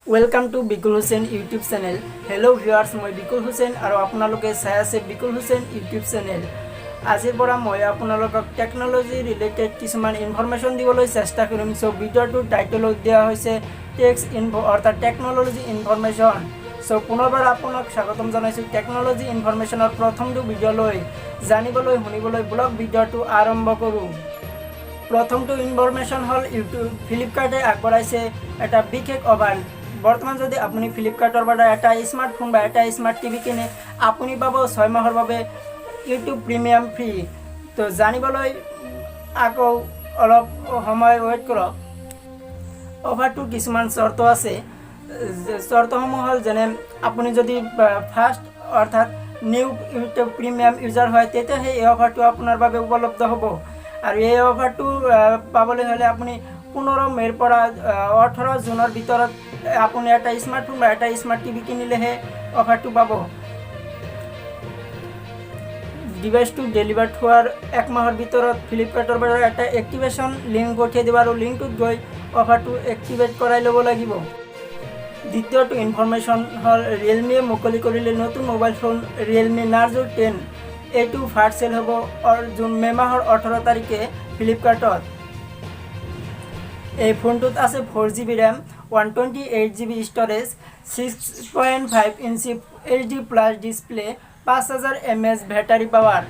Welcome to Bikul Hussain YouTube channel. Hello viewers, मैं बिकुल हुसैन और आपनालोके चाই আছে बिकुल हुसैन यूट्यूब चैनल। आजिर পৰা মই আপোনালোকক টেকন'লজি ৰিলেটেড কিছুমান ইনফৰমেশ্যন দিবলৈ চেষ্টা কৰিম। সো ভিডিঅ'টো টাইটেলত দিয়া হৈছে টেক্স ইনফো অৰ্থাৎ টেকন'লজি ইনফৰমেশ্যন। সো পুনৰবাৰ আপোনাক স্বাগতম জনাইছোঁ টেকন'লজি ইনফৰমেশ্যনৰ প্ৰথমটো ভিডিঅ'লৈ জানিবলৈ শুনিবলৈ ব্লগ ভিডিঅ'টো আৰম্ভ কৰোঁ। প্ৰথমটো ইনফৰমেশ্যন হ'ল ফ্লিপকাৰ্টে আগবঢ়াইছে এটা বিশেষ অফাৰ। বৰ্তমান যদি আপুনি ফ্লিপকাৰ্টৰ পৰা এটা স্মাৰ্টফোন বা এটা স্মাৰ্ট টিভি কিনে আপুনি পাব 6 মাহৰ বাবে ইউটিউব প্ৰিমিয়াম ফ্ৰী। তো জানিবলৈ আকৌ অলপ সময় ৱেইট কৰক। অফাৰটোৰ কিছুমান চৰ্ত আছে। চৰ্তসমূহ হ'ল যেনে আপুনি যদি ফাৰ্ষ্ট অৰ্থাৎ নিউ ইউটিউব প্ৰিমিয়াম ইউজাৰ হয় তেতিয়াহে এই অফাৰটো আপোনাৰ বাবে উপলব্ধ হ'ব। আৰু এই অফাৰটো পাবলৈ হ'লে আপুনি 15 মে'ৰ পৰা 18 জুনৰ ভিতৰত আপুনি এটা স্মাৰ্টফোন বা এটা স্মাৰ্ট টিভি কিনিলেহে অফাৰটো পাব। ডিভাইসটো ডেলিভাৰ্ড হোৱাৰ 1 মাহৰ ভিতৰত ফ্লিপকাৰ্টৰ পৰা এটা এক্টিভেশ্যন লিংক পঠিয়াই দিব আৰু লিংকটোত গৈ অফাৰটো এক্টিভেট কৰাই ল'ব লাগিব। দ্বিতীয়টো ইনফৰমেশ্যন হ'ল ৰিয়েলমিয়ে মুকলি কৰিলে নতুন মোবাইল ফোন ৰিয়েলমি নাৰ্জো 10। এইটো ফাৰ্ষ্ট চেল হ'ব মে' মাহৰ 18 তাৰিখে ফ্লিপকাৰ্টত। এই ফোনটোত আছে 4GB RAM, 128GB storage, 6.5 inch HD plus display, 5000 mAh battery power,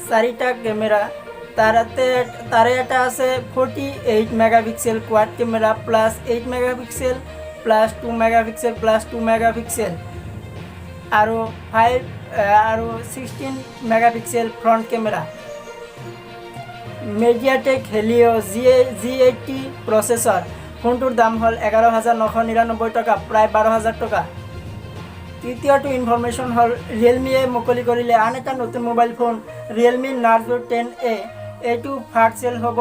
4টা কেমেৰা। তাৰে এটা আছে 48 megapixel quad camera plus 8 megapixel plus 2 megapixel plus 2 megapixel আৰু 16 megapixel front camera. MediaTek Helio G80 processor. ফোনটোৰ দাম হ'ল 11,999 টকা, প্ৰায় 12,000 টকা। তৃতীয়টো ইনফৰমেশ্যন হ'ল ৰিয়েলমিয়ে মুকলি কৰিলে আন এটা নতুন mobile phone Realme Narzo 10A। এইটো ফাৰ্ষ্ট চেল হ'ব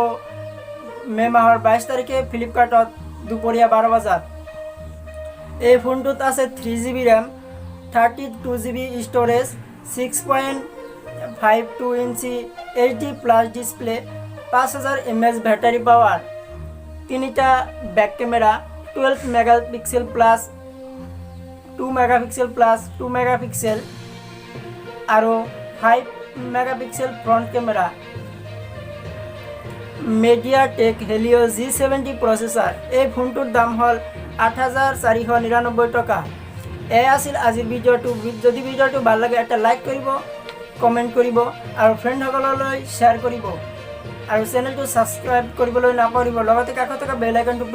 মে' মাহৰ 22 তাৰিখে ফ্লিপকাৰ্টত দুপৰীয়া 12 বজাত। এই ফোনটোত আছে 3GB RAM, 32GB storage, 6.52 inch HD plus display, 5000 mAh battery power, 3টা back camera, 12 megapixel plus 2 megapixel plus 2 megapixel আৰু 5 megapixel front camera. MediaTek Helio G70 processor. এই ফোনটোৰ দাম হ'ল 8,499 টকা। এয়া আছিল আজিৰ ভিডিঅ'টো। যদি ভিডিঅ'টো ভাল লাগে এটা লাইক কৰিব, কমেণ্ট কৰিব আৰু ফ্ৰেণ্ডসকললৈ শ্বেয়াৰ কৰিব আৰু চেনেলটো ছাবস্ক্ৰাইব কৰিবলৈ নাপাহৰিব। লগতে কাষত থকা বেল আইকনটো